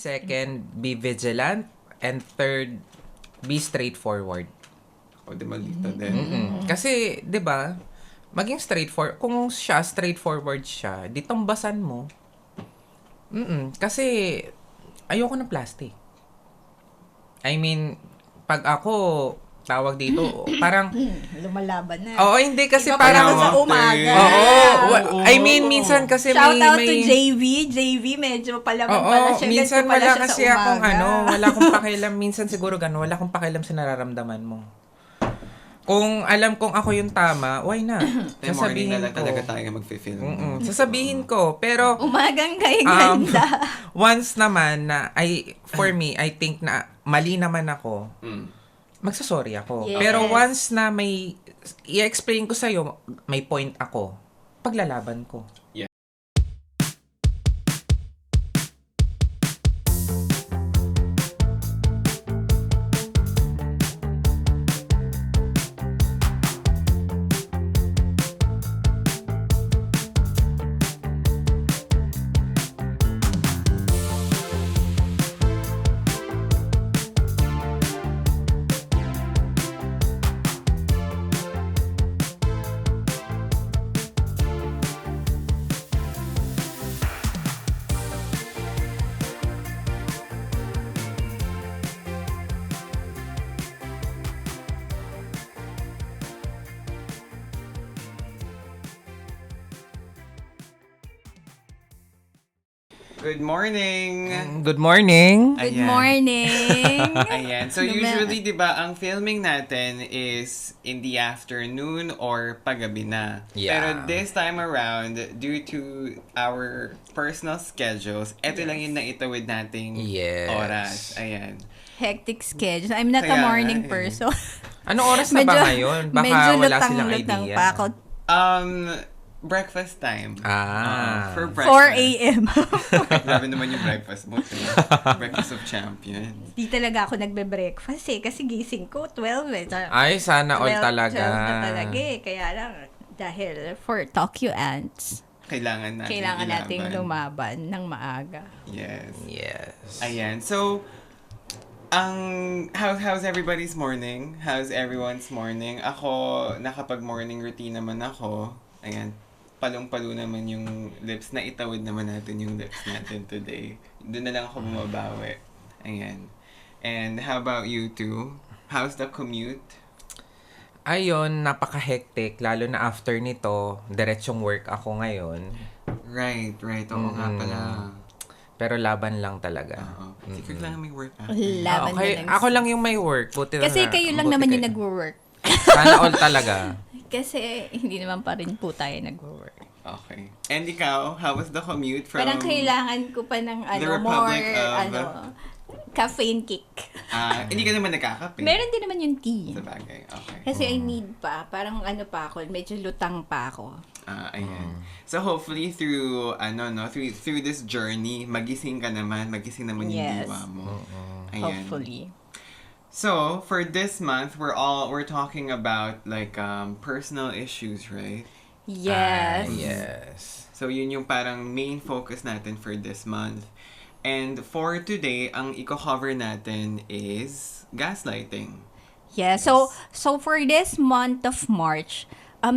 Second, be vigilant. And third, be straightforward. O, di malita din. Kasi, di ba, maging straightforward. Kung siya, straightforward siya, di tambasan mo. Kasi, ayoko ng plastic. I mean, pag ako, tawag dito, parang, lumalaban na. oo, hindi kasi Iba parang, sa umaga. Oo, I mean, minsan kasi Shout out may to JV. JV, medyo palaban pala siya. Minsan Ganito pala wala siya kasi sa akong umaga. wala akong pakialam. Minsan siguro gano'n, wala akong pakialam sa nararamdaman mo. Kung alam kong ako yung tama, why not? May morning na lang talaga tayo mag-film. Sasabihin ko. Pero, Umagang kay ganda. once naman na, for me, I think na mali naman ako, magsasorry ako. Yes. Pero once na i-explain ko sa'yo, may point ako, paglalaban ko. Good morning! Good morning! Good Ayan. morning. Ayan. So usually, di ba, ang filming natin is in the afternoon or paggabi na. Yeah. Pero this time around, due to our personal schedules, eto lang yung naitawid nating Yes. oras. Ayan. Hectic schedule. I'm not a Kaya morning nga, person. Anong oras na ba ngayon? Baka medyo wala silang lutang idea. pa ako. Breakfast time. Ah. For 4 breakfast. a.m. Grabe naman yung breakfast mo. Breakfast of champions. Di talaga ako nagbe-breakfast kasi gising ko 12 eh. Ay, sana all 12 talaga. na talaga eh. Kaya lang, dahil for Tokyo Ants, Kailangan nating lumaban ng maaga. Yes. Yes. Ayan. So, how's everybody's morning? How's everyone's morning? Ako, nakapag-morning routine naman ako. Ayan. Palong-palo naman yung lips. Naitawid naman natin yung lips natin today. Doon na lang ako bumabawi. Ayan. And how about you two? How's the commute? Ayun, napaka-hectic. Lalo na after nito, diretsong work ako ngayon. Right. Oo nga pala. Pero laban lang talaga. Oo. Secret lang may work ah. Laban Okay, na lang. ako lang yung may work. Buti Kasi na, kayo lang buti naman kayo. yung nag-work. Sana all talaga. Kasi hindi naman pa rin po tayo nag-work. Okay. And ikaw, how was the commute from... Parang kailangan ko pa ng The more, Republic of- caffeine kick. Hindi ka naman nagkakape. Meron din naman yung tea. Sa bagay. Okay. Kasi I need pa. Parang pa ako, medyo lutang pa ako. Ayan. So hopefully through through this journey, magising naman yung Yes. diwa mo. Ayan. Hopefully. So, for this month, we're talking about like personal issues, right? Yes. Yes. So, yun yung parang main focus natin for this month. And for today, ang i-cover natin is gaslighting. Yeah, so for this month of March,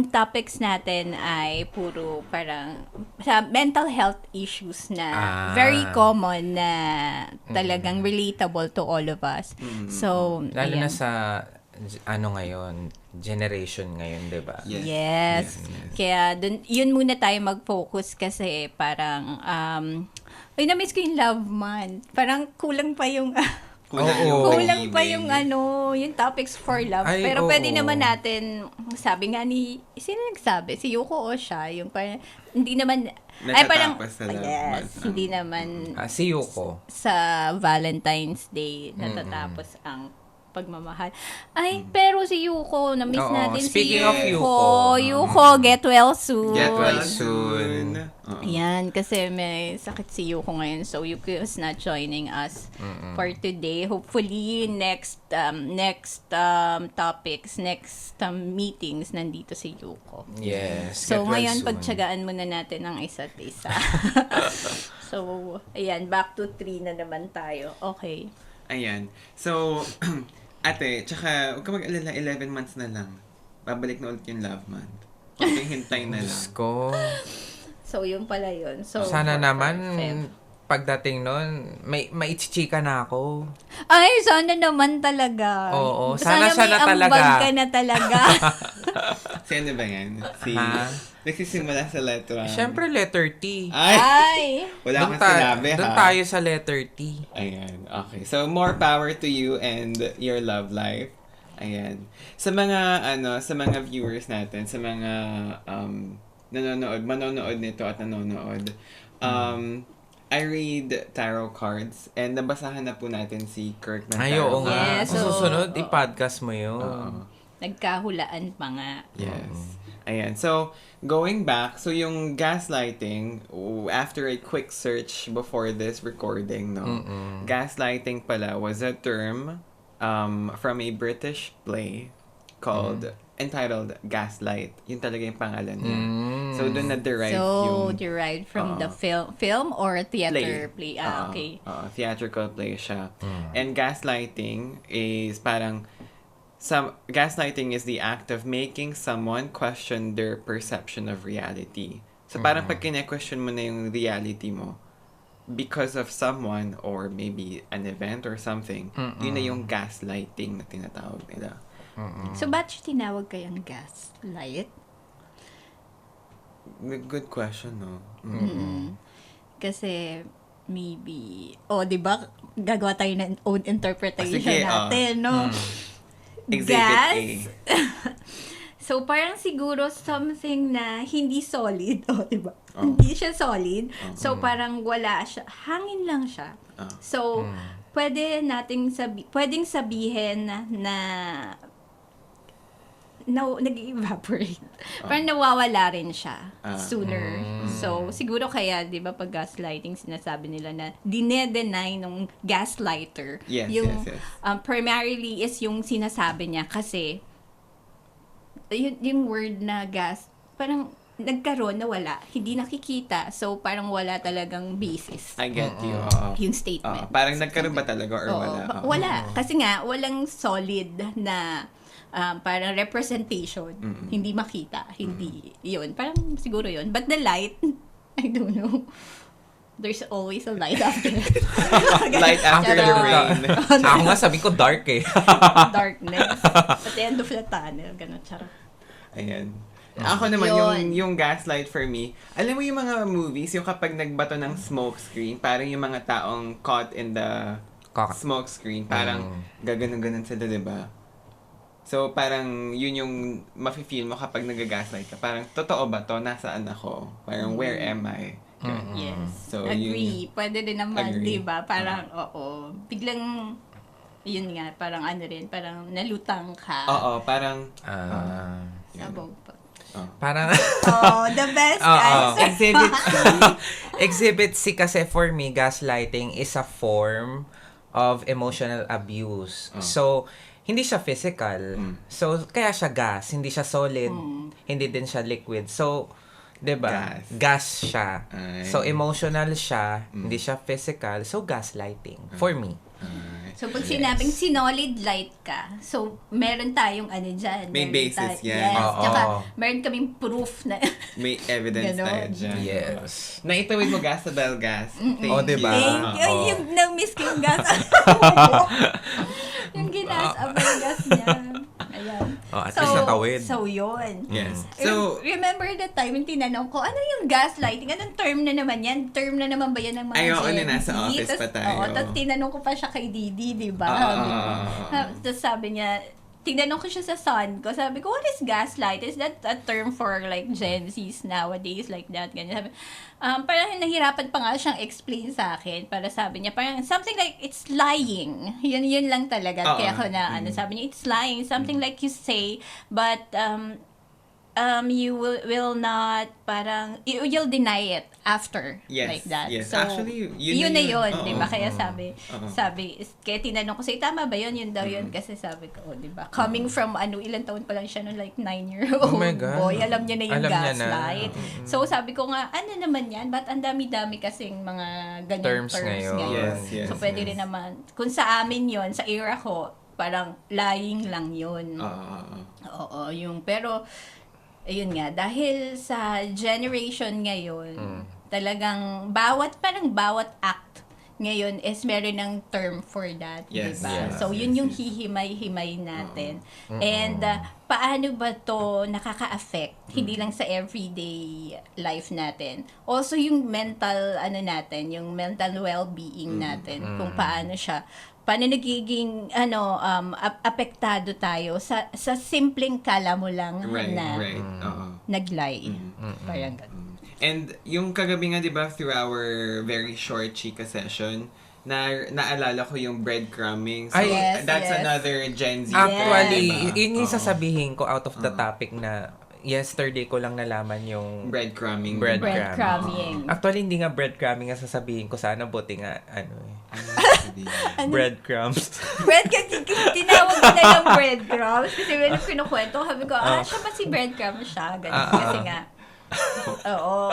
topics natin ay puro parang sa mental health issues na very common na talagang relatable to all of us. So, Lalo ayan. na sa ngayon, generation ngayon, 'di ba? Yes. Kaya yun muna tayo mag-focus kasi parang ay na-miss ko yung love month. Parang kulang pa yung kulang pa yung yung topics for love. Ay, Pero oo. pwede naman natin, sabi nga sino nagsabi? Si Yuko o siya? Yung parang, hindi naman, Natatapos sa love yes, month. hindi naman Si Yuko. sa Valentine's Day natatapos ang pagmamahal. Ay, pero si Yuko, na-miss Oo, natin speaking si of Yuko. Yuko, get well soon. Get well soon. soon. Yan, kasi may sakit si Yuko ngayon. So, Yuko is not joining us for today. Hopefully, next topics, next meetings, nandito si Yuko. Yes. So, get well ngayon, soon. pagtsagaan muna natin ang isa't isa. So, ayan, back to 3 na naman tayo. Okay. Ayan. So, ate, tsaka huwag ka mag-alala, 11 months na lang. Babalik na ulit yung love month. Okay, hintay na lang. Diyos ko. So, yun pala yun. So, Sana for naman, Feb. pagdating nun, maichichika na ako. Ay, sana naman talaga. Oo, sana siya na may talaga. ambag ka na talaga. Si ano ba yan? Si... Ha? Nagsisimula sa letter. Siyempre, letter T. Ay! Ay. Wala kang sinabi, ha? Doon tayo sa letter T. Ayan, okay. So, more power to you and your love life. Ayan. Sa mga viewers natin, sa mga manonood nito at nanonood, I read tarot cards and nabasahan na po natin si Kirk ng Ay, tarot oo nga. Yes, Sa oo. susunod, i-podcast mo yun. Oo. Nagkahulaan pa nga. Yes. Ayan. So, going back, so yung gaslighting, after a quick search before this recording, no? Gaslighting pala was a term from a British play called, entitled Gaslight. Yun talaga yung pangalan niya. So, doon na-derive So, yung derived from the film or theater play? Oo, Ah, okay. theatrical play siya. And gaslighting is parang gaslighting is the act of making someone question their perception of reality. So parang pag kine-question mo na yung reality mo because of someone or maybe an event or something, yun na yung gaslighting na tinatawag nila. So, ba't siya tinawag kayang gaslight? Good question, no? Kasi, maybe, di ba, gagawa tayo ng own interpretation Sige, natin, no? Exhibit Gas? A. So, parang siguro something na hindi solid. Di ba? Hindi siya solid. So, parang wala siya. Hangin lang siya. So, pwedeng sabihin na nag-evaporate. Parang nawawala rin siya sooner. So, siguro kaya, di ba, pag gaslighting, sinasabi nila na dine-deny nung gaslighter. Yes, yung, yes. Primarily is yung sinasabi niya kasi yung word na gas, parang nagkaroon na wala. Hindi nakikita. So, parang wala talagang basis. I get you. Oo. Yung statement. Parang nagkaroon ba talaga or Oo, wala? Oo. Wala. Kasi nga, walang solid na parang representation. Hindi makita. Hindi. Yun. Parang siguro yun. But the light, I don't know. There's always a light after Light after the rain. Ako nga sabi ko dark eh. darkness. At the end of the tunnel. Ganun, charot. Ayan. Ako naman, Yun. yung gaslight for me, alam mo yung mga movies, yung kapag nagbato ng smoke screen, parang yung mga taong caught in the smoke screen, parang gaganon-ganon sila, diba? So, parang yun yung mafe-feel mo kapag nag-gaslight ka. Parang, totoo ba to? Nasaan ako? Parang, where am I? Yun. Yes. So, Agree. Pwede din naman, Agree. di ba? Parang, biglang, yun nga, parang ano rin, parang nalutang ka. Oo, parang, Sabog pa. Parang, The best Oo. answer. Exhibit C. Exhibit C kasi for me, gaslighting is a form of emotional abuse. So, hindi siya physical. So, kaya siya gas. Hindi siya solid. Hindi din siya liquid. So, 'di ba? Gas siya. Ay. So, emotional siya. Hindi siya physical. So, gaslighting. For me. So, pag sinabing sinolid light ka, so, meron tayong ano dyan. May meron basis yan. Yes. Oo. Tsaka, meron kaming proof na, May evidence Ganon. tayo dyan. Yes. Naitawid mo gas sa bell gas. Thank Oh, diba? you. thank you. Oo. Yung na-miss ko yung gas. yung ginas-abay gas niya. Ayan. Oh, at least natawid. So, yun. Yes. So, Remember that time yung tinanong ko, ano yung gaslighting? Anong term na naman yan? Term na naman ba yan ng mga Ay, oo, Gen na nasa Z? office pa tayo. Oo, tapos tinanong ko pa siya kay Didi, di ba? Ah. Tapos sabi niya, tinanong ko siya sa son ko. Sabi ko, what is gaslight? Is that a term for like Gen Zs nowadays? Like that, ganyan. Sabi, parang nahirapan pa nga siyang explain sa akin. Para sabi niya, parang something like, it's lying. Yun lang talaga. Kaya ako na, sabi niya, it's lying. Something like you say, but, you will not parang you'll deny it after like that. Yes. So Actually, yun na yun, Oo. 'di ba? Kaya sabi kaya tinanong ko sa tama ba yun daw yun kasi sabi ko, 'di ba? Coming from ilang taon pa lang siya no, like 9-year-old Oh my God. boy, alam niya na yung Alam niya na. gaslight. So sabi ko nga, ano naman yan? Ba't ang dami-dami kasing mga ganyan Terms terms ngayon. Yes, so pwede rin naman kung sa amin yun, sa era ko, parang lying lang yun. Oo, yung pero ayun nga, dahil sa generation ngayon, talagang bawat act ngayon is meron ng term for that, Yes, diba? yes, So, yes, yun yung yes. hihimay-himay natin. And, paano ba to nakaka-affect? Hindi lang sa everyday life natin. Also, yung mental, yung mental well-being natin. Kung paano nagiging apektado tayo sa simpleng kala mo lang na nag-lie. Parang ganun. And yung kagabi nga, di ba, through our very short chika session, naalala ko yung breadcrumbing. So, Yes, that's yes. another Gen Z. Actually, diba? yun yung sasabihin ko out of the topic na yesterday ko lang nalaman yung Breadcrumbing. Breadcrumbing. Actually, hindi nga breadcrumbing ang sasabihin ko. Sana buti nga, breadcrumbs. Tinawag ko na yung breadcrumbs kasi meron kinukwento. Sabi ko, siya ba si breadcrumbs siya? Ganun. Kasi nga, oo.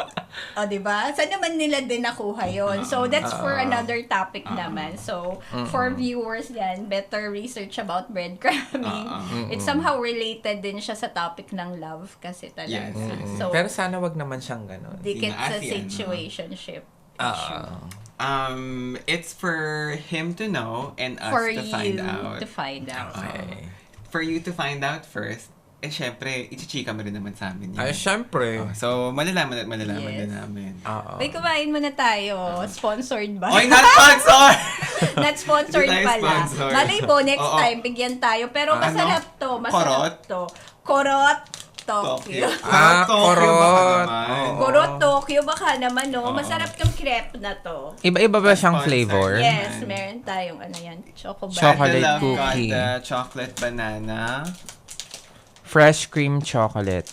O, diba? Saan naman nila din nakuha yun? So, that's for another topic naman. So, for viewers yan, better research about breadcrumbing. It's somehow related din siya sa topic ng love kasi talaga. Yes. So, Pero sana wag naman siyang ganun. dikit sa Sinaasian, no? situationship issue. It's for him to know and us For to find you out. to find out. Okay. For you to find out first, syempre, ichichika mo rin naman sa amin yun. Ay, syempre. So, malalaman Yes. din namin. Oo. Uy, kumain muna tayo. Sponsored ba? Oy, not sponsor! Not sponsored Hindi tayo pala. sponsored. Malay po, next Oo. time, bigyan tayo. Pero Ano? masarap to. Korot? Korot Tokyo. Tokyo baka korot. naman. Oo. Korot Tokyo, baka naman, no? Oo. Masarap yung crepe na to. Iba-iba ba siyang Sponsor. flavor? Yes, meron tayong yan. Chocolate Chocolate cookie. got the chocolate banana. Fresh cream chocolate.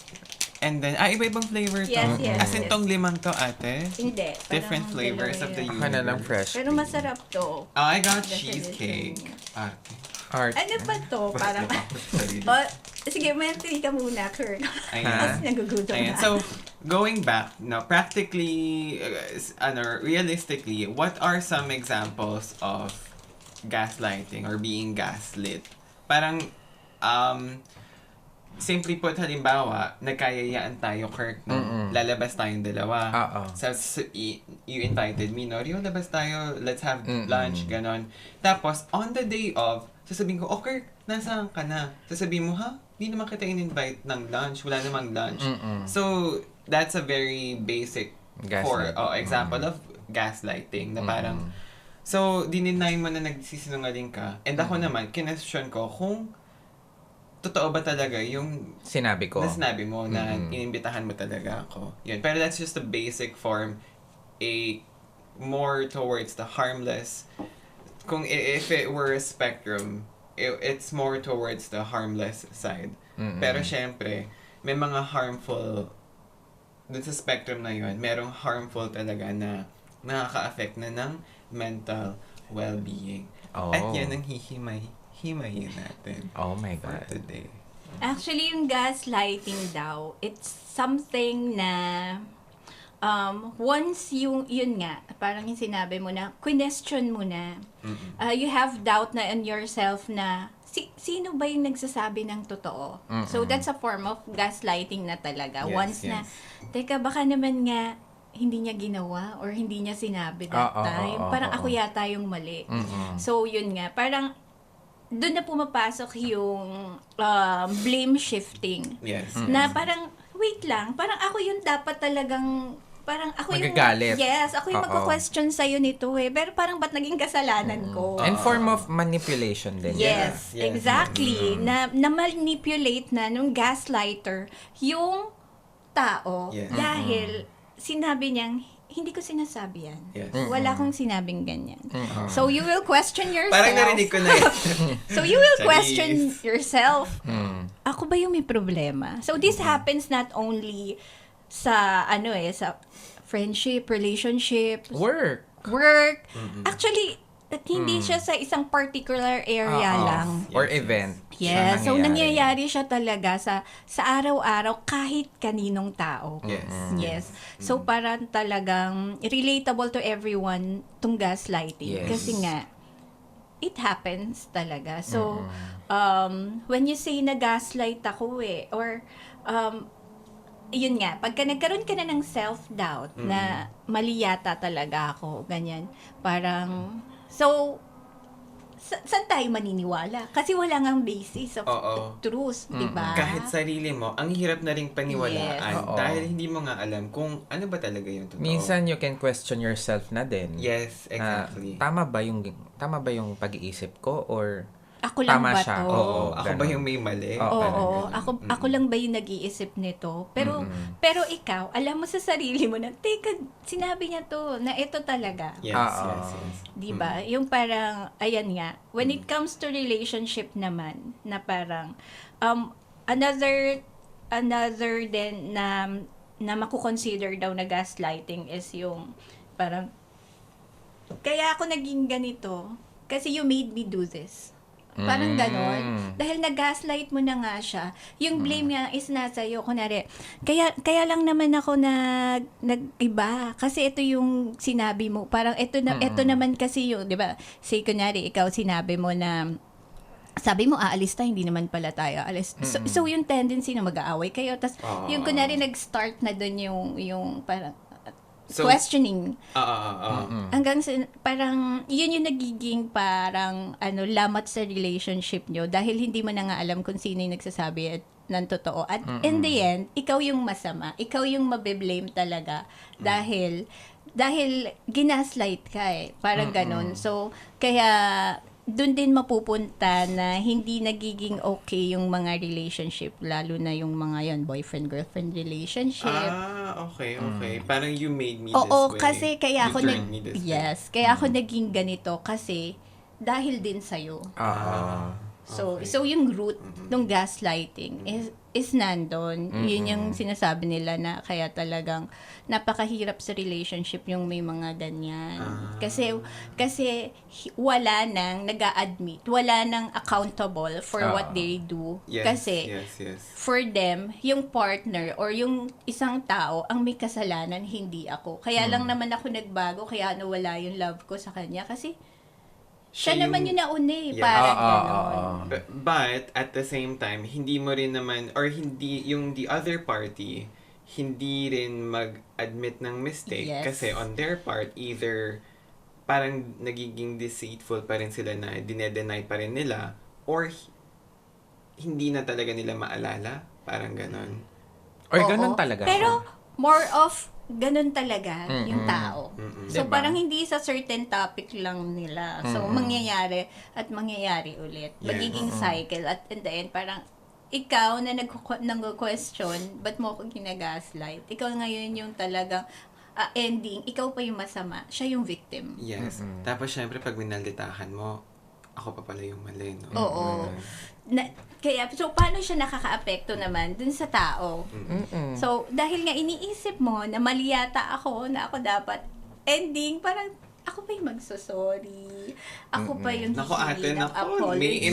And then, iba-ibang flavor to. Yes, yes, As in, yes. tong limang to, ate. Hindi. Different parang flavors dalawa of the yun. universe. Ako na lang fresh Pero cream. masarap to. I got Definition. cheesecake. Ate. Art. Ano ba to? Parang, Sarili. sige, mentally ka muna, Kurt. Ayan. Tapos nagugutom Ayan. na. So, going back, now, practically, realistically, what are some examples of gaslighting or being gaslit? Parang, simply put, halimbawa, nagkayayaan tayo, Kirk, no? Lalabas tayong dalawa. Oo. So, you invited me, no? Rio, labas tayo, let's have lunch, ganon. Tapos, on the day of, sasabihin ko, oh, Kirk, nasaan ka na? Sasabihin mo, ha? Hindi naman kita in-invite ng lunch. Wala namang lunch. So, that's a very basic Gaslighting. example of gaslighting na parang, so, dininay mo na nagsisinungaling ka. And ako naman, kinestyon ko kung totoo ba talaga yung Sinabi ko. na sinabi mo na inimbitahan mo talaga ako. Yun. Pero that's just a basic form, more towards the harmless. Kung if it were a spectrum, it's more towards the harmless side. Pero syempre, may mga harmful dun sa spectrum na yun, merong harmful talaga na nakaka-affect na ng mental well-being. Oh. At yan ang himayin natin Oh my for God. today. Actually, yung gaslighting daw, it's something na once yun nga, parang yung sinabi mo na, question mo na, you have doubt na in yourself na, sino ba yung nagsasabi ng totoo? So, that's a form of gaslighting na talaga. Yes, Once na, teka, baka naman nga, hindi niya ginawa or hindi niya sinabi that time. Parang ako yata yung mali. So, yun nga, parang, doon na pumapasok yung blame shifting. Yes. Na parang, wait lang, parang ako yung dapat talagang parang ako Magagalit. ako yung Oo. magko-question sa'yo nito Pero parang ba't naging kasalanan ko? And form of manipulation din. Yes, Yes, exactly. Na manipulate na nung gaslighter yung tao Yes. dahil sinabi niyang, hindi ko sinasabi yan. Yes. Wala akong sinabing ganyan. So you will question yourself. Parang narinig ko na yun. So you will Charis. question yourself. Ako ba yung may problema? So this happens not only sa sa friendship, relationship, Work. work. Actually, at hindi siya sa isang particular area Oo. lang. Or Yes, event. Yes, so Siya nangyayari siya talaga sa araw-araw kahit kaninong tao. Yes. Yes. So parang talagang relatable to everyone tong gaslighting Yes. kasi nga it happens talaga. So when you say na gaslight ako or yun nga, pagka nagkaroon ka na ng self-doubt na mali yata talaga ako, ganyan, parang, so, saan tayo maniniwala? Kasi wala ngang basis of Oo. truth, di ba? Kahit sarili mo, ang hirap na ring paniwalaan Yes. Oo. dahil hindi mo nga alam kung ano ba talaga yung totoo. Minsan you can question yourself na din. Yes, exactly. Tama ba yung pag-iisip ko or Ako lang tama ba siya? to? Oo, Ako ba ganun. yung may mali? Oo, Parang Oo, ganun. ako lang ba yung nag-iisip nito? Pero ikaw, alam mo sa sarili mo na, teka, sinabi niya to, na ito talaga. Yes, Oo. yes. 'Di ba? Yung parang ayan nga, when it comes to relationship naman na parang another din na mako-consider daw na gaslighting is yung parang kaya ako naging ganito kasi you made me do this. Parang ganon. Dahil nag-gaslight mo na nga siya, yung blame niya is nasa iyo. Kunwari, kaya lang naman ako nag-iba. Kasi ito yung sinabi mo. Parang ito naman kasi yung, di ba? Say, kunwari, ikaw sinabi mo na, sabi mo, aalis tayo, hindi naman pala tayo aalis. So yung tendency na mag-aaway kayo. Tapos, yung kunwari, nag-start na dun yung parang, So, questioning. Hanggang Parang, yun yung nagiging parang, lamat sa relationship nyo dahil hindi mo na nga alam kung sino yung nagsasabi ng totoo. At in the end, ikaw yung masama. Ikaw yung mabiblame talaga dahil ginaslight ka Parang ganun. So, kaya, dun din mapupunta na hindi nagiging okay yung mga relationship, lalo na yung mga boyfriend-girlfriend relationship. Okay. Parang you made me this Oo, way. kasi kaya ako You turned me this way. yes, kaya ako naging ganito kasi dahil din sa'yo. So, Okay. so yung root ng gaslighting is nandun. Yun yung sinasabi nila na kaya talagang napakahirap sa relationship yung may mga ganyan. Kasi wala nang nag-a-admit, wala nang accountable for what they do. Yes, Kasi yes. for them, yung partner or yung isang tao ang may kasalanan, hindi ako. Kaya lang naman ako nagbago, kaya nawala yung love ko sa kanya kasi siya naman yung nauna Yeah. parang gano'n. But, at the same time, hindi mo rin naman, or hindi, yung the other party, hindi rin mag-admit ng mistake. Yes. Kasi on their part, either parang nagiging deceitful pa rin sila na dinedeny pa rin nila, or hindi na talaga nila maalala. Parang ganon. Or Oo. ganun talaga. Pero more of ganun talaga yung tao. So Diba? parang hindi sa certain topic lang nila. So mangyayari at mangyayari ulit. Yes. Magiging cycle at in the end parang ikaw na nag-question, ba't mo ako ginagaslight? Ikaw ngayon yung talagang ending, ikaw pa yung masama, siya yung victim. Yes. Tapos, syempre, pag minalditahan mo, ako pa pala yung mali, no? Oo. Kaya, so, paano siya nakaka-apekto naman dun sa tao? So, dahil nga iniisip mo na mali yata ako, na ako dapat ending, parang ako pa yung magsosorry. Ako pa yung Nako ate, hihingi ng nako. apology.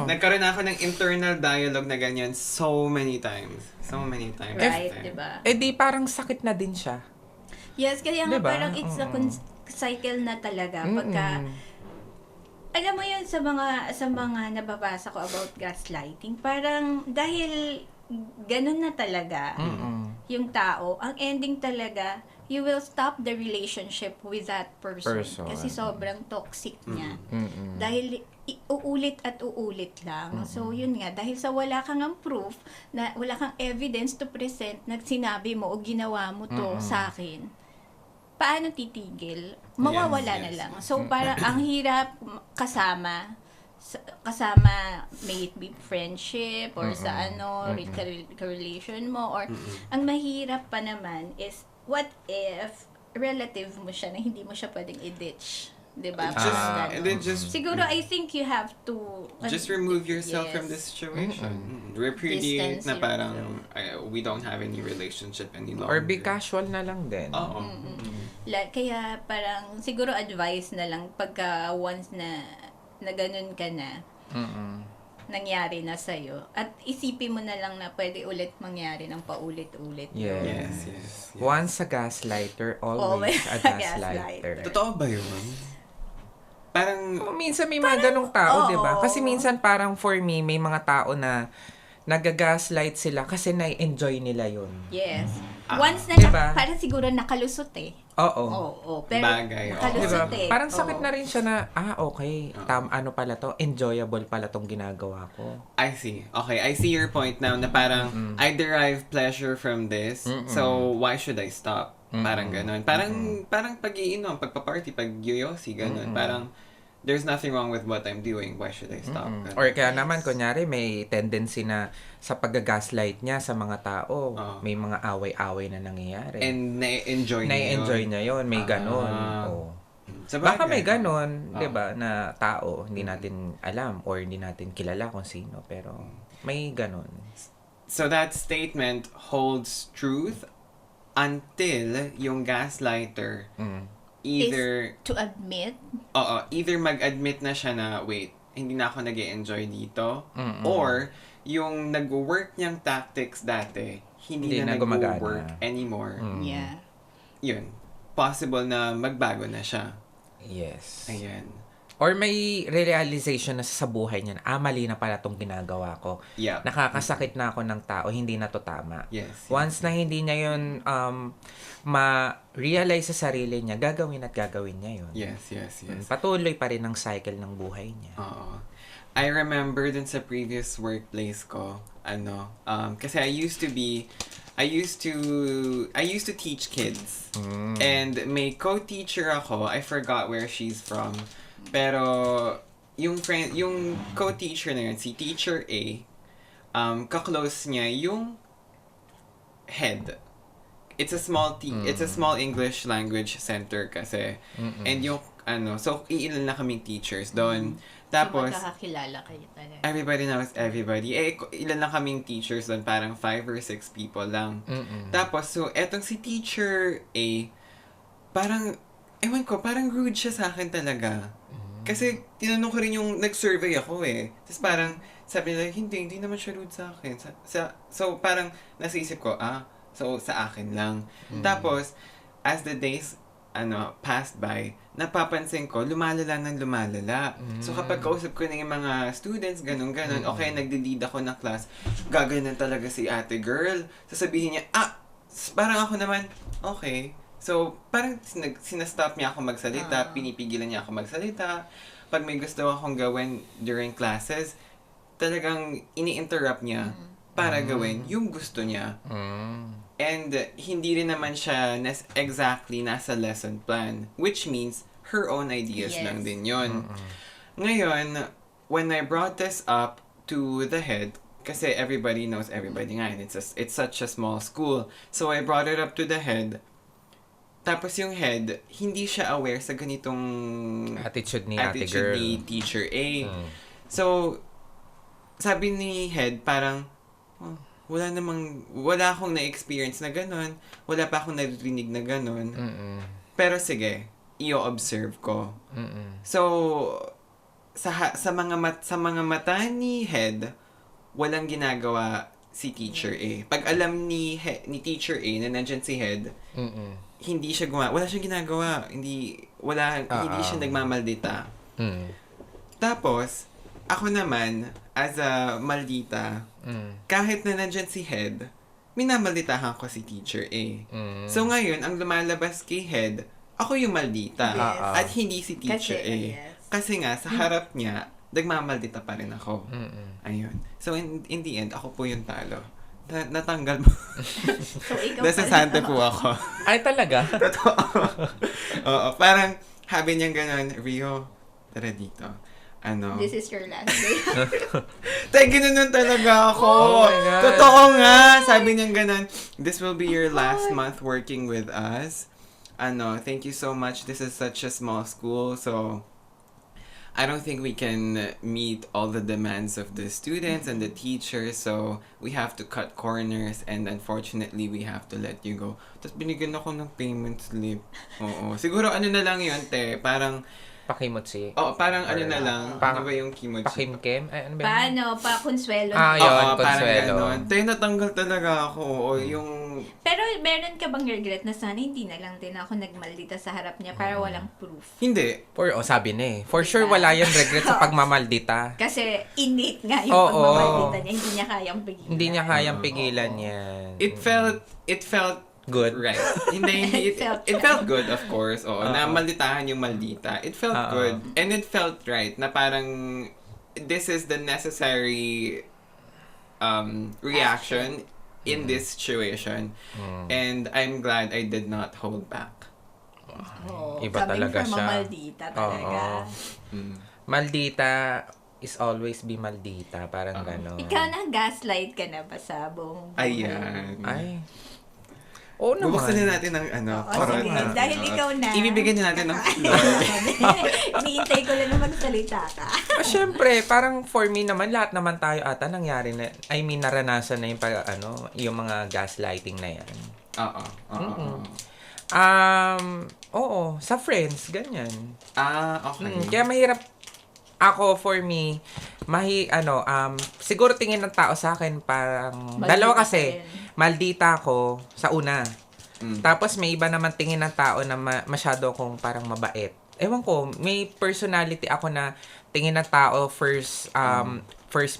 Nagkaroon ako ng internal dialogue na ganyan so many times. Right, diba? Eh di parang sakit na din siya. Yes, kaya nga Diba? parang it's a cycle na talaga. Pagka, alam mo yun sa mga nababasa ko about gaslighting, parang dahil ganun na talaga yung tao, ang ending talaga, you will stop the relationship with that person. Kasi sobrang toxic niya. Dahil uulit at uulit lang. So, yun nga, dahil sa wala kang ang proof, na wala kang evidence to present na sinabi mo o ginawa mo to sa akin, paano titigil? Mawawala na lang. So, parang ang hirap kasama, may it be friendship or sa relation mo, or ang mahirap pa naman is, what if relative mo siya na hindi mo siya pwedeng i-ditch? Diba? And then just Siguro, I think you have to just remove yourself Yes. from the situation. Repudiate Distance na yourself. parang we don't have any relationship any longer. Or be casual na lang din. Oo. Kaya parang siguro advice na lang pagka once na ganun ka na, nangyari na sa'yo. At isipin mo na lang na pwede ulit mangyari ng paulit-ulit. Yes. Yes. Once a gaslighter, always a gaslighter. Totoo ba yun? Parang, Minsan may mga ganong tao, oo. di ba? Kasi minsan parang for me, may mga tao na nagagaslight sila kasi na-enjoy nila yun. Yes. Once na Diba? parang siguro nakalusot eh. Oo. Oo. Pero Bagay, oo. nakalusot Diba? eh. Parang sakit Oo. na rin siya na, okay, ano pala to, enjoyable pala tong ginagawa ko. I see. Okay, I see your point now na parang I derive pleasure from this, so why should I stop? Parang ganun. Parang pag-iinom, pagpa-party, pag-yoyosi, ganun. Parang there's nothing wrong with what I'm doing. Why should I stop? Ganun. Or kaya naman, kunyari, may tendency na sa pag-gaslight niya sa mga tao, may mga away-away na nangyayari. And na-enjoy niya Na-enjoy yun. niya yun, may ganon. Oo. Sa Baka bagay. may ganon, di ba, na tao, hindi natin alam or hindi natin kilala kung sino, pero may ganon. So that statement holds truth until yung gaslighter either to admit, either mag-admit na siya na wait, hindi na ako nag-e-enjoy dito, or yung nag-work niyang tactics dati hindi na gumagana. nag-work anymore. yeah. Yun. Possible na magbago na siya. Yes. Ayan. Or may realization na sa buhay niya na, mali na pala itong ginagawa ko. Yeah. Nakakasakit na ako ng tao, hindi na to tama. Yes. Once na hindi niya yun ma-realize sa sarili niya, gagawin at gagawin niya yun. Yes. Patuloy pa rin ang cycle ng buhay niya. Oo. I remember dun sa previous workplace ko, kasi I used to teach kids. And may co-teacher ako, I forgot where she's from. Pero yung co-teacher na yun, si Teacher A, ka-close niya yung head. It's a small English language center kasi. And yung so iilan na kaming teachers doon. Tapos magkakakilala kayo talaga. everybody knows everybody. Ilan lang kaming teachers doon, parang 5 or 6 people lang. Tapos, so, etong si Teacher A, parang, ewan ko, parang rude siya sa akin talaga. Kasi, tinanong ko rin yung, nag-survey ako eh. Tapos parang, sabi nila, hindi naman siya rude sa akin. So, parang, nasisip ko, so, sa akin lang. Tapos, as the days, passed by, napapansin ko, lumalala. So, kapag kausap ko na yung mga students, ganun, okay, nagde-lead ako ng class, gaganan talaga si ate girl. Sasabihin niya, parang ako naman, okay. So, parang sinastop niya ako magsalita, pinipigilan niya ako magsalita. Pag may gusto akong gawin during classes, talagang ini-interrupt niya para gawin yung gusto niya. And hindi rin naman siya exactly nasa lesson plan, which means her own ideas lang din yun. Ngayon, when I brought this up to the head, kasi everybody knows everybody nga, and it's such a small school. So I brought it up to the head. Tapos yung head, hindi siya aware sa ganitong Attitude ni ate girl. ni Teacher A. So, sabi ni head, parang, wala akong na-experience na ganun. Wala pa akong narinig na ganun. Pero sige, i-observe ko. So, sa mga mata ni head, walang ginagawa si Teacher A. Pag alam ni Teacher A na nandyan si head, hindi siya wala siyang ginagawa. Hindi siya nagmamaldita. Tapos, ako naman, as a maldita, kahit na nandyan si head, minamalditahan ko si Teacher A. So ngayon, ang lumalabas kay head, ako yung maldita. At hindi si Teacher A. Yes. Kasi nga, sa harap niya, nagmamaldita pa rin ako. Mm-mm. Ayun. So, in the end, ako po yung talo. Natanggal mo. So, ikaw Nasasante po ako. Ay, talaga? Totoo. Oo, parang, sabi niya ganun, Rio, tara dito. This is your last day. Tay, ginanon talaga ako. Oh my God. Totoo nga. Sabi niya ganun, this will be your last month working with us. Thank you so much. This is such a small school, so I don't think we can meet all the demands of the students and the teachers, so we have to cut corners, and unfortunately, we have to let you go. Tapos binigyan ako ng payment slip. Oo. Siguro na lang yun, te. Parang, Pakimotsi. parang na lang. Ano ba yung kimochi? Pakimkem? Ay, ano ba yun? Paano? Pa-consuelo. Ah, yun, Oo, parang Consuelo. ganon. Te, natanggal talaga ako. O yung... Pero meron ka bang regret na sana hindi na lang din ako nagmaldita sa harap niya para walang proof? Hindi. Sabi na For sure, wala yung regret sa pagmamaldita. Kasi innate nga yung Oo. pagmamaldita niya. Hindi niya kayang pigilan. Hindi niya kayang pigilan yan. It felt Good. right. Hindi, it felt good, of course. Oo, na malditahan yung maldita. It felt good. And it felt right na parang this is the necessary reaction in this situation. And I'm glad I did not hold back. Oo, Iba coming talaga from siya. a maldita talaga. Maldita is always be maldita. Parang gano'n. Ikaw na gaslight ka na ba sa buong buhay? Ayan. Ay. Oo naman. Bubuksan na natin ng Oo, sige. Dahil ikaw na. Ibibigyan na natin ng floor. Iniintay ko lang na magsalita ka. Syempre, parang for me naman, lahat naman tayo ata nangyari na, naranasan na yung, yung mga gaslighting na yan. Oo. Oo, sa friends, ganyan. Okay. Kaya mahirap ako, for me, siguro tingin ng tao sa akin parang, Maldita dalawa ka kasi, rin. maldita ako sa una. Tapos may iba naman tingin ng tao na masyado akong parang mabait. Ewan ko, may personality ako na tingin ng tao first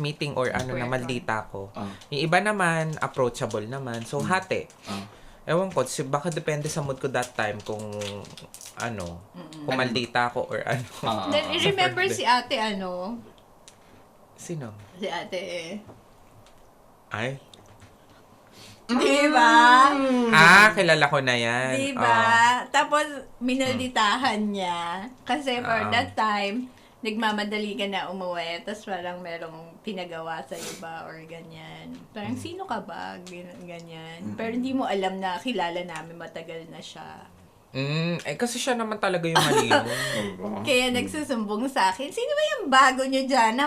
meeting or na maldita ako. Yung iba naman, approachable naman. So, hati. Ewan ko, baka depende sa mood ko that time kung kung maldita ako or ano. Then, remember si ate, Sino? Si ate, Ay? Diba? Kilala ko na yan. Diba? Tapos, minalditahan niya. Kasi for that time, nagmamadali ka na umuwi, tapos parang merong pinagawa sa iba or ganyan. Parang, sino ka ba? Ganyan. Pero hindi mo alam na kilala namin, matagal na siya. Kasi siya naman talaga yung mali yun. Kaya nagsusumbong sa akin, sino ba yung bago nyo dyan?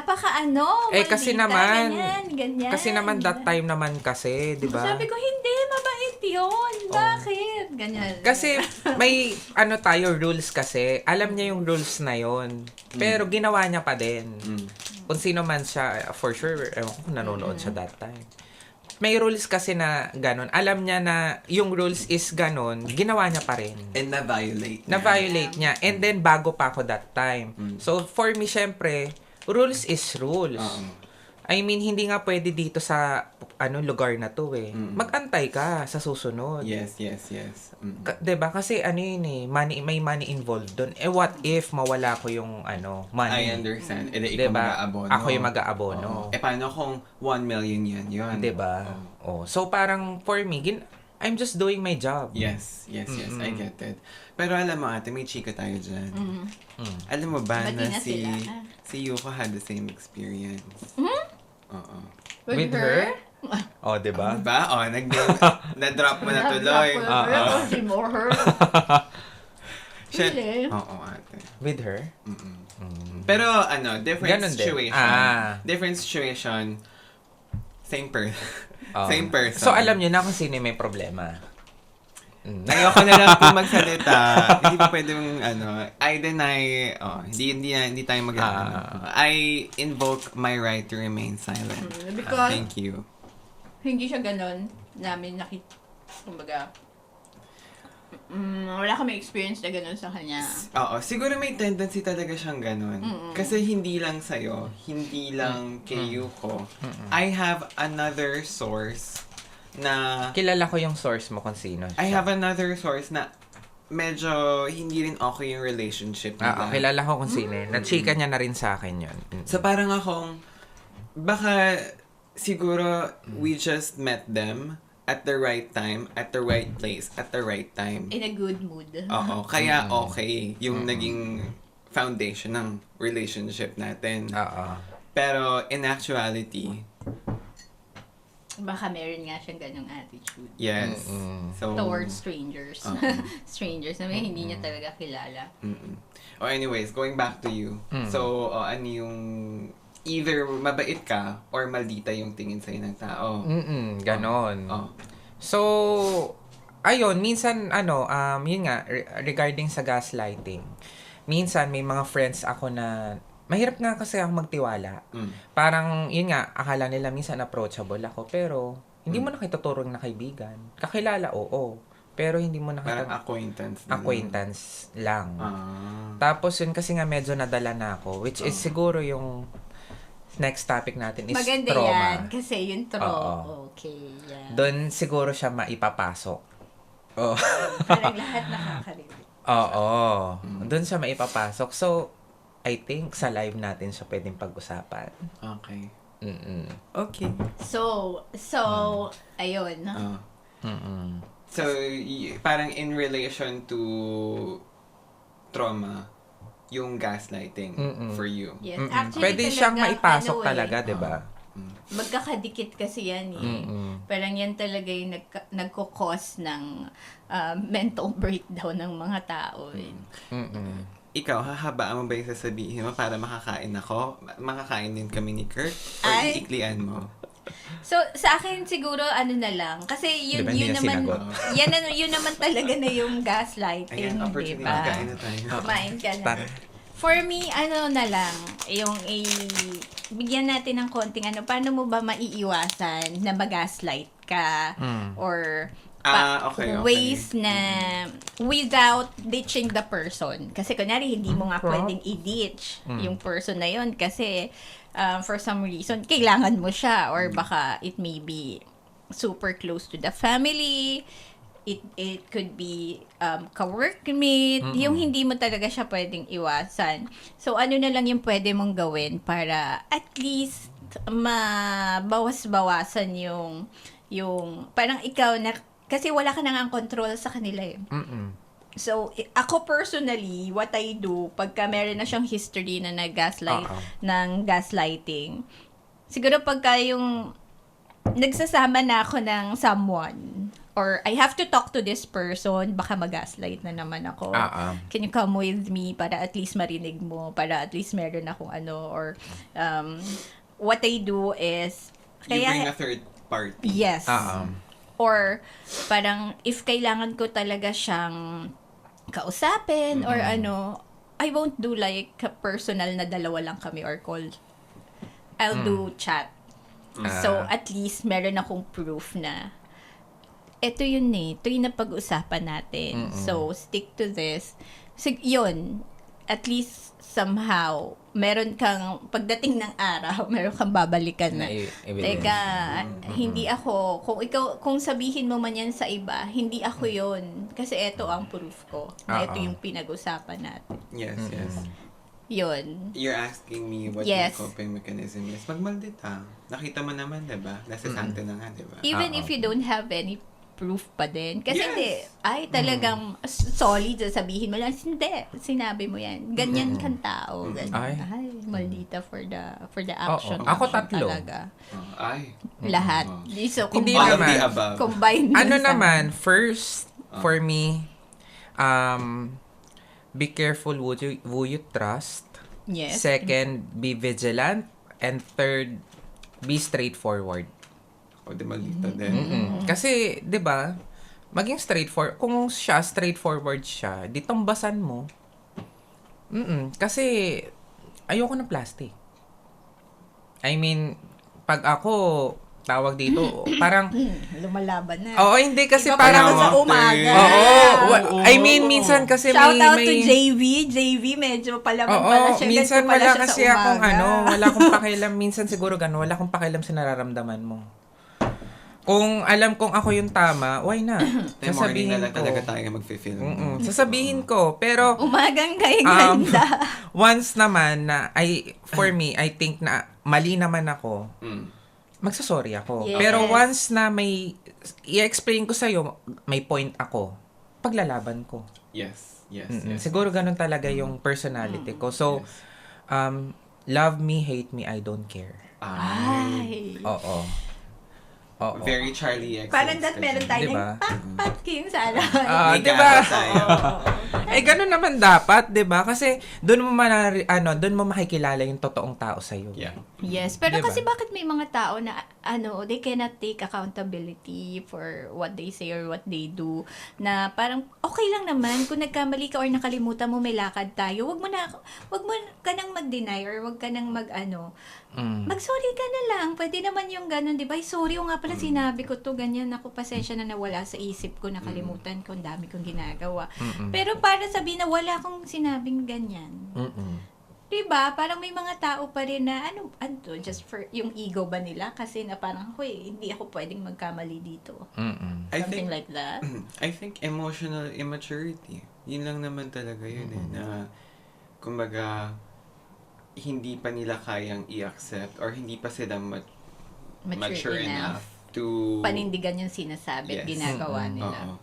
Kasi maldita, naman, ganyan. kasi naman that time naman kasi, di ba? Sabi ko, hindi, mabait yun. Bakit? Ganyan. Kasi may tayo rules kasi. Alam niya yung rules na yon. Pero ginawa niya pa din. Kung sino man siya, for sure, ewan ko kung nanonood siya that time. May rules kasi na ganon. Alam niya na yung rules is ganon, ginawa niya pa rin. And na-violate. Na-violate niya. And then, bago pa ako that time. So, for me, syempre, rules is rules. I mean, hindi nga pwede dito sa lugar na to eh. Mag-antay ka sa susunod. Yes. 'Di ba? Kasi may money involved doon. What if mawala ko yung money? I understand. Ikaw Diba? mag-aabono. Ako yung mag-aabono. Paano kung 1 million yan? 'Di ba? So parang for me, I'm just doing my job. Yes. I get it. Pero alam mo ate, may chika tayo dyan. Alam mo ba Ba't na di na sila? si Yuko had the same experience? Oo. With her? Oh, 'di ba? Diba? Na-drop mo na tuloy. Si more. Really? Oo, ate. With her? Pero different Ganon din. situation. Different situation. Same person. Same person. So alam niyo na kung sino yung may problema. Ayoko na lang po magsalita. Hindi pa pwedeng, I deny, hindi tayo I invoke my right to remain silent. Because, Thank you. hindi siya ganon namin kumbaga, wala kami experience na ganon sa kanya. Oo, siguro may tendency talaga siyang ganun. Kasi hindi lang sa'yo, hindi lang kay Yuko. I have another source na Kilala ko yung source mo kung sino. I have another source na medyo hindi rin okay yung relationship nila. Kilala ko kung sino. Nachika niya na rin sa akin yun. So parang akong, baka siguro we just met them at the right time, at the right place, at the right time. In a good mood. Oo, kaya okay yung naging foundation ng relationship natin. Pero in actuality, Baka meron nga siyang ganong attitude. yes. So, Towards strangers. Strangers na may hindi niya talaga kilala. Oh, anyways, going back to you. So, ano yung either mabait ka or maldita yung tingin sa'yo ng tao. Ganon. Oh. So, ayun, minsan, yun nga, regarding sa gaslighting, minsan may mga friends ako na, mahirap nga kasi ako magtiwala. Parang, yun nga, akala nila minsan approachable ako, pero hindi mo na kituturong na kaibigan. Kakilala, oo. Pero hindi mo na Parang acquaintance. acquaintance lang. Tapos yun kasi nga medyo nadala na ako, which is siguro yung next topic natin is Maganda trauma. yan, kasi yung trauma. Oo. Okay, yeah. Doon siguro siya maipapasok. Oh. Parang lahat nakaka-relate. Oo. Doon siya maipapasok. So, I think sa live natin siya pwedeng pag-usapan. Okay. Okay. So, ayun. So, parang in relation to trauma, yung gaslighting for you. Yes, actually Pwede siyang talaga, maipasok ano talaga, di ba? Magkakadikit kasi yan eh. Parang yan talaga yung nagko-cause ng mental breakdown ng mga tao eh. Ikaw, hahabaan mo ba yung sasabihin mo para makakain ako? Makakain din kami ni Kurt? Or Ay. iiklian mo? So, sa akin siguro ano na lang. Kasi yun, Di ba, hindi yun niya naman, sinagot? yun naman talaga na yung gaslighting, Ayan, di opportunity. ba? Kain na tayo. Kumain ka na. Tara. For me, ano na lang, yung bigyan natin ng konting paano mo ba maiiwasan na mag-gaslight ka or okay. ways na without ditching the person. Kasi kunyari, hindi mo nga pwedeng i-ditch yung person na yun kasi for some reason, kailangan mo siya or baka it may be super close to the family. It could be ka-workmate, yung hindi mo talaga siya pwedeng iwasan. So, ano na lang yung pwede mong gawin para at least mabawas-bawasan yung parang ikaw na, kasi wala ka nang ang control sa kanila eh. So, ako personally, what I do, pagka meron na siyang history na ng gaslighting, siguro pagka yung nagsasama na ako ng someone, or I have to talk to this person, baka mag-gaslight na naman ako. Can you come with me para at least marinig mo, para at least meron akong or what I do is, You bring a third party. Yes. Or parang if kailangan ko talaga siyang kausapin or I won't do like personal na dalawa lang kami or call. I'll do chat. So at least meron akong proof na ito yun ito yung napag-usapan natin. So stick to this. So yun, at least somehow meron kang pagdating ng araw, meron kang babalikan na. Teka, hindi ako, kung sabihin mo man yan sa iba, hindi ako yun. Kasi ito ang proof ko. Na ito yung pinag-usapan natin. Yes. Yun. You're asking me what my coping mechanism is. Magmaldita. Nakita mo naman, diba? Nasa sante na nga, diba? Even if you don't have any proof pa din. Kasi talagang solid, sabihin mo lang, hindi, sinabi mo yan. Ganyan kang tao. Ay, maldita for the action. Ako tatlo. Talaga. Lahat. So, hindi naman. Combine naman, first, for me, be careful who you trust. Yes. Second, be vigilant. And third, be straightforward. O, di maldita din. Kasi, di ba, maging straightforward. Kung straightforward siya, di tambasan mo. Kasi, ayoko ng plastic. I mean, pag ako, tawag dito, parang, lumalaban na. Oo, hindi kasi Iba parang, sa umaga. I mean, minsan kasi Shout out may, to JV, medyo palaman pala siya. Minsan pala wala siya kasi sa umaga. akong wala akong pakialam, minsan siguro wala akong pakialam sa nararamdaman mo. Kung alam kong ako yung tama, why not? Time morning na lang talaga tayo mag-film. Sasabihin ko. Pero, Umagang kay ganda. once naman na, for me, I think na mali naman ako, magsasorry ako. Yes. Pero once na i-explain ko sa'yo, may point ako, paglalaban ko. Yes. Siguro ganun talaga yung personality ko. So, love me, hate me, I don't care. Ay. Oo. Very Charlie XCX. Parang meron tayo Diba? ng pat king sa alam. Ah, May diba? gabas tayo. Ganun naman dapat, 'di ba? Kasi doon mo makikilala yung totoong tao sa iyo. Yeah. Yes, pero Diba? kasi bakit may mga tao na they cannot take accountability for what they say or what they do, na parang okay lang naman kung nagkamali ka or nakalimutan mo may lakad tayo. Wag mo ka nang mag-deny or wag ka nang mag-sorry ka na lang. Pwede naman yung ganun, 'di ba? Ay, sorry, o nga pala sinabi ko to, ganyan, ako pasensya na nawala sa isip ko, nakalimutan ko, ang dami kong ginagawa. Pero para sabihin na wala akong sinabing ganyan. Diba? Parang may mga tao pa rin na, just for yung ego ba nila? Kasi na parang, hindi ako pwedeng magkamali dito. Something like that. I think emotional immaturity. Yun lang naman talaga yun na, kumbaga, hindi pa nila kayang i-accept or hindi pa sila mature enough to panindigan yung sinasabi at ginagawa nila.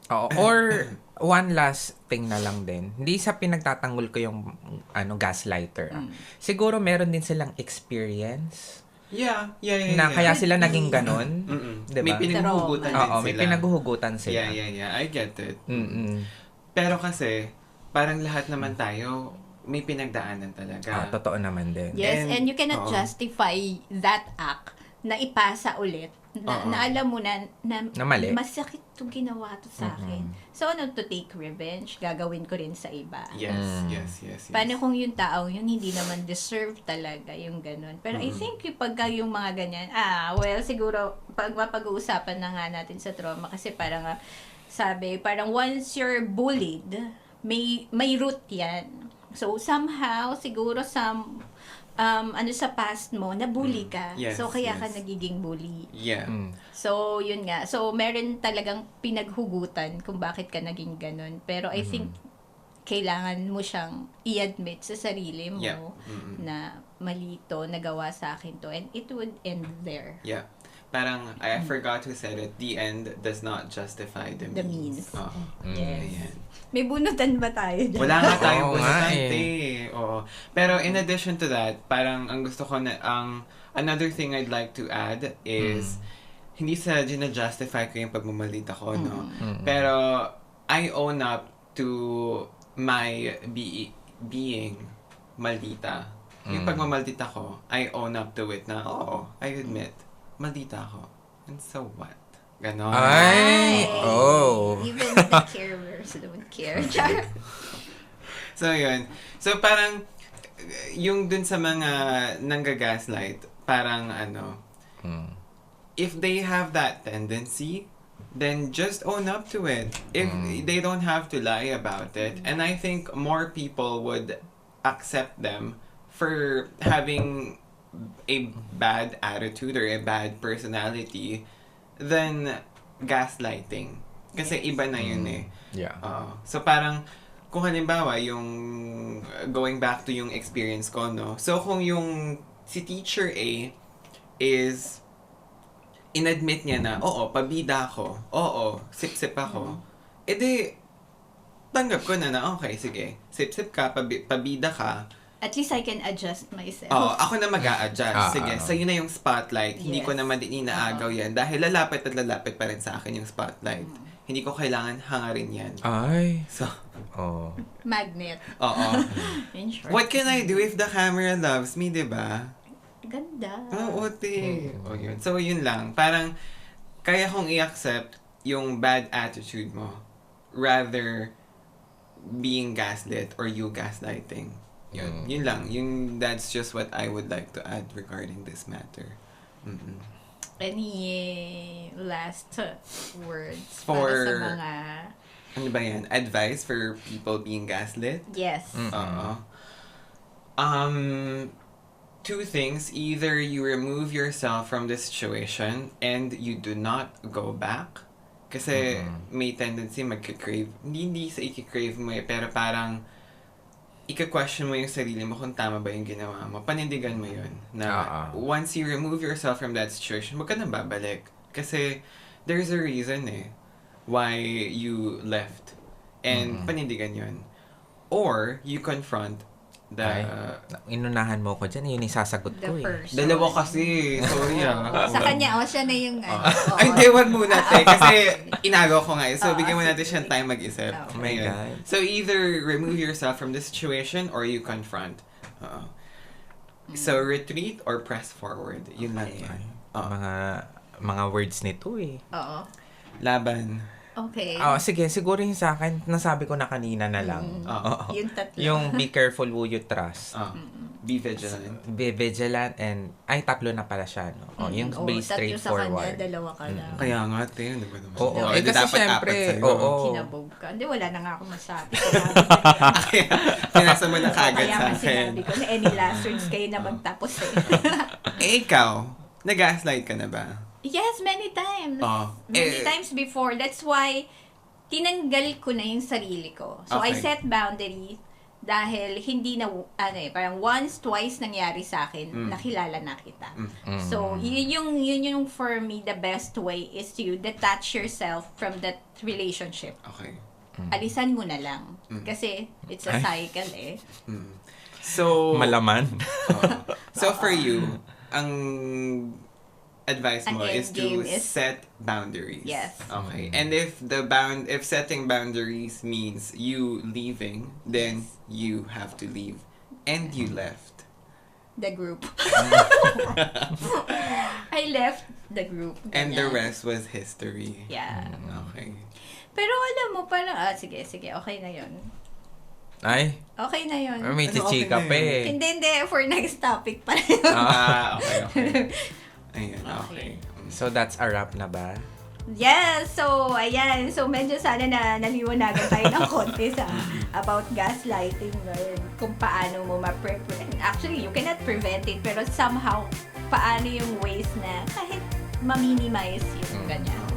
Oo. Or, one last thing na lang din. Hindi sa pinagtatanggol ko yung gaslighter. Siguro meron din silang experience. Yeah. Na kaya sila naging ganon. Diba? May pinaghuhugutan din sila. May pinaghuhugutan sila. Yeah. I get it. Pero kasi, parang lahat naman tayo, may pinagdaanan talaga. Totoo naman din. Yes, and you cannot justify that act na ipasa ulit. Na alam mo na mali. Masakit itong ginawa to sa akin. So, to take revenge? Gagawin ko rin sa iba. Yes. Paano kung yung taong yun hindi naman deserve talaga yung ganun? Pero I think pagka yung mga ganyan, siguro, mapag-uusapan na nga natin sa trauma kasi parang parang once you're bullied, may root yan. So, somehow, siguro sa past mo, nabully ka. Yes, so, kaya ka nagiging bully. Yeah. So, yun nga. So, meron talagang pinaghugutan kung bakit ka naging ganun. Pero I think, kailangan mo siyang i-admit sa sarili mo na mali to, nagawa sa akin to. And it would end there. Yeah. Parang, I forgot who said it, the end does not justify the means. Yes. Ayan. May bunutan ba tayo dyan? Wala nga tayong Oo nga bunotante. Oo. Pero in addition to that, parang ang gusto ko another thing I'd like to add is, hindi sa gina-justify ko yung pagmamalita ko, no? Pero, I own up to my being maldita. Yung pagmamaldita ko, I own up to it na, I admit, maldita ako. And so what? Ganon. Even the carers don't care. So, yun. So, parang, yung dun sa mga nanggagaslight, parang if they have that tendency, then just own up to it. If they don't have to lie about it. And I think more people would accept them for having a bad attitude or a bad personality than gaslighting. Kasi iba na yun Yeah. So parang, kung halimbawa, yung going back to yung experience ko, no? So kung yung si teacher A is inadmit niya na, pabida ako. Sip-sip ako. Edi, tanggap ko na okay, sige. Sip-sip ka, pabida ka. At least I can adjust myself. Ako na mag-a-adjust. Sige, sa'yo na yung spotlight. Hindi ko Yes. naman din inaagaw yan. Dahil lalapit at lalapit pa rin sa akin yung spotlight. Hindi ko kailangan hangarin yan. Ay. So, Magnet. oo. In short. What can I do if the camera loves me, diba? Ganda. Oo, yun. So, yun lang. Parang, kaya kong i-accept yung bad attitude mo rather being gaslit or you gaslighting. Yun lang. That's just what I would like to add regarding this matter. Any last words For- para sa mga... Ano ba yan? Advice for people being gaslit? Yes. Oo. two things. Either you remove yourself from the situation and you do not go back. Kasi may tendency magka-crave. Hindi sa i-crave mo pero parang ika-question mo yung sarili mo kung tama ba yung ginawa mo. Panindigan mo yun. Na once you remove yourself from that situation, huwag ka nang babalik. Kasi there's a reason why you left. And panindigan yun. Or you confront inunahan mo ko dyan. Yun yung sasagot The ko first. Dalawa kasi. Sorry Sa kanya, siya na yung Ay, hindi, wag muna kasi inagaw ko nga. So, bigyan mo natin siyang time mag-isip. Oh my God. So, either remove yourself from the situation or you confront. So, retreat or press forward. Yun lang yan. Mga words nito Oo. Laban. Okay. Sige, siguro yung sa akin, nasabi ko na kanina na lang. Yung tatlo. Yung be careful who you trust. Be vigilant. Be vigilant and, tatlo na pala siya, no? Yung be straightforward. Tatlo sa kanya, dalawa ka lang. Kaya nga, te. Ano ba naman? Oo, Di kasi dapat syempre, apat sa'yo. Kinabog ka. Hindi, wala na nga ako masabi. Kaya, pinasa mo na kagad Kaya sa nga akin. sinabi ko na any last words kayo na magtapos Ikaw, nag-gaslight ka na ba? Yes, many times. Many times before. That's why, tinanggal ko na yung sarili ko. So, I Okay. set boundaries dahil hindi na, parang once, twice nangyari sa akin, nakilala na kita. So, yun yung for me, the best way is to detach yourself from that relationship. Okay. Alisan mo na lang. Kasi, it's a cycle So, Malaman. so for you, ang advice mo Ang is to endgame is- set boundaries. Yes. Okay. And if setting boundaries means you leaving, then you have to leave. And you left. The group. I left the group. And the Ganyan. rest was history. Yeah. Okay. Pero alam mo, parang, sige, okay na yun. Ay, Okay na yun. may chichika pa eh. Hindi, for next topic pa rin. Okay. Ayan, okay. So that's a wrap na ba? Yes! So, ayan. So, medyo sana na naliwanagan tayo ng konti sa about gaslighting. Kung paano mo ma-prevent. Actually, you cannot prevent it, pero somehow, paano yung ways na kahit ma-minimize yung ganyan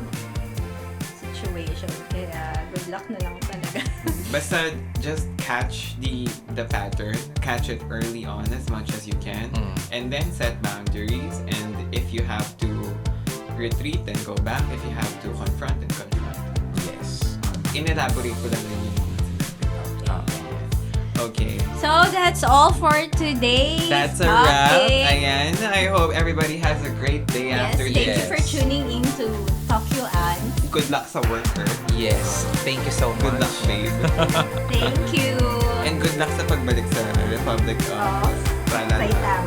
situation. Kaya, good luck na lang talaga. Basta just catch the pattern, catch it early on as much as you can, and then set boundaries. And if you have to retreat, then go back. If you have to confront, then confront. Yes. In-elaborate ko lang yun yung okay. So, that's all for today. That's a wrap. Okay. Ayan. I hope everybody has a great day Yes, after thank this. you for tuning in to Tokyo An. Good luck sa worker. Yes. Thank you so much. Good luck, babe. Thank you. And good luck sa pagbalik sa Republic of Saitama.